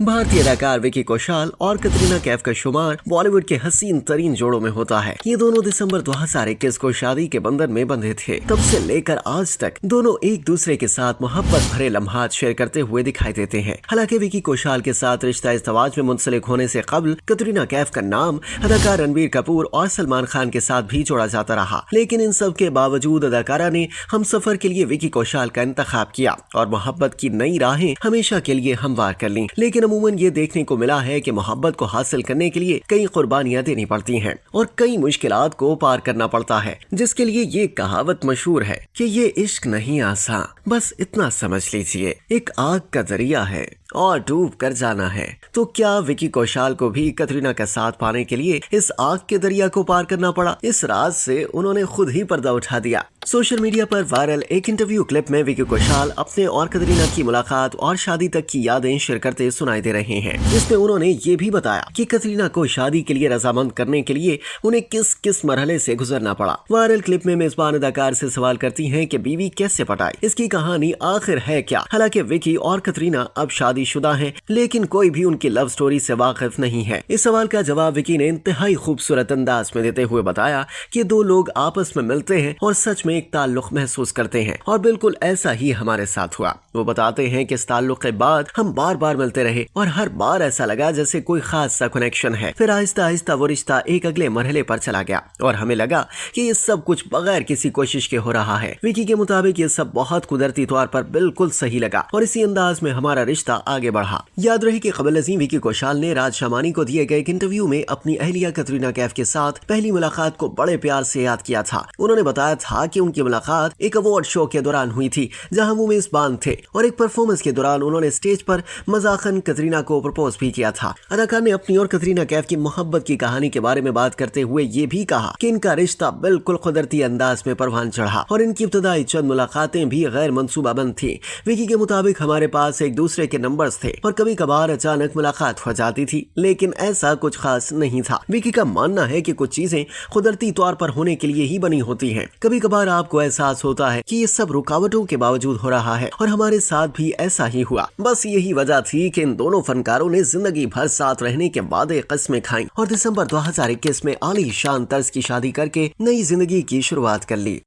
भारतीय अदाकार विकी कौशल और कटरीना कैफ का शुमार बॉलीवुड के हसीन तरीन जोड़ों में होता है। ये दोनों दिसंबर 2021 को शादी के बंधन में बंधे थे। तब से लेकर आज तक दोनों एक दूसरे के साथ मोहब्बत भरे लम्हात शेयर करते हुए दिखाई देते हैं। हालांकि विकी कौशल के साथ रिश्ता इज़्दिवाज में मुंसलिक होने से कबल कटरीना कैफ का नाम अदाकार रणबीर कपूर और सलमान खान के साथ भी जोड़ा जाता रहा, लेकिन इन सब के बावजूद अदाकारा ने हम सफर के लिए विकी कौशल का इंतखाब किया और मोहब्बत की नई राहें हमेशा के लिए हमवार कर ली। लेकिन अमूमन ये देखने को मिला है कि मोहब्बत को हासिल करने के लिए कई कुर्बानियां देनी पड़ती हैं और कई मुश्किलात को पार करना पड़ता है, जिसके लिए ये कहावत मशहूर है कि ये इश्क नहीं आसान, बस इतना समझ लीजिए एक आग का दरिया है और डूब कर जाना है। तो क्या विकी कौशल को भी कटरीना का साथ पाने के लिए इस आग के दरिया को पार करना पड़ा? इस राज से उन्होंने खुद ही पर्दा उठा दिया। सोशल मीडिया पर वायरल एक इंटरव्यू क्लिप में विकी कौशल अपने और कटरीना की मुलाकात और शादी तक की यादें शेयर करते सुनाई दे रहे हैं, जिसमें उन्होंने ये भी बताया कि कटरीना को शादी के लिए रजामंद करने के लिए उन्हें किस किस मरहले से गुजरना पड़ा। वायरल क्लिप में मेजबान अदाकार से सवाल करती हैं कि बीवी कैसे पटाई, इसकी कहानी आखिर है क्या। हालांकि विकी और कटरीना अब शादीशुदा हैं, लेकिन कोई भी उनकी लव स्टोरी से वाकिफ नहीं है। इस सवाल का जवाब विकी ने इंतहाई खूबसूरत अंदाज में देते हुए बताया कि दो लोग आपस में मिलते हैं और सच में एक ताल्लुक महसूस करते हैं, और बिल्कुल ऐसा ही हमारे साथ हुआ। वो बताते हैं कि इस ताल्लुक के बाद हम बार बार मिलते रहे और हर बार ऐसा लगा जैसे कोई खास सा कनेक्शन है। फिर आहिस्ता आहिस्ता वो रिश्ता एक अगले मरहले पर चला गया और हमें लगा कि ये सब कुछ बगैर किसी कोशिश के हो रहा है। विकी के मुताबिक ये सब बहुत कुदरती तौर पर बिल्कुल सही लगा और इसी अंदाज में हमारा रिश्ता आगे बढ़ा। याद रहे कि कबल अज़ीम विकी कौशल ने राज शमानी को दिए गए एक इंटरव्यू में अपनी अहलिया कटरीना कैफ के साथ पहली मुलाकात को बड़े प्यार से याद किया था। उन्होंने बताया था कि उनकी मुलाकात एक अवार्ड शो के दौरान हुई थी, जहां वो मेजबान थे और एक परफॉर्मेंस के दौरान उन्होंने स्टेज पर मजाकन कटरीना को प्रपोज भी किया था। अदाकार ने अपनी और कटरीना कैफ की मोहब्बत की कहानी के बारे में बात करते हुए ये भी कहा कि इनका रिश्ता बिल्कुल कुदरती अंदाज में परवान चढ़ा और इनकी इब्तदाई चंद मुलाकातें भी गैर मंसूबाबंद थी। विकी के मुताबिक हमारे पास एक दूसरे के नंबर्स थे और कभी कभार अचानक मुलाकात हो जाती थी, लेकिन ऐसा कुछ खास नहीं था। विकी का मानना है कि कुछ चीजें कुदरती तौर पर होने के लिए ही बनी होती हैं। कभी कभार आपको एहसास होता है कि ये सब रुकावटों के बावजूद हो रहा है और हमारे साथ भी ऐसा ही हुआ। बस यही वजह थी कि इन दोनों फनकारों ने जिंदगी भर साथ रहने के वादे कस्में खाई और दिसंबर 2021 में आलीशान तर्ज की शादी करके नई जिंदगी की शुरुआत कर ली।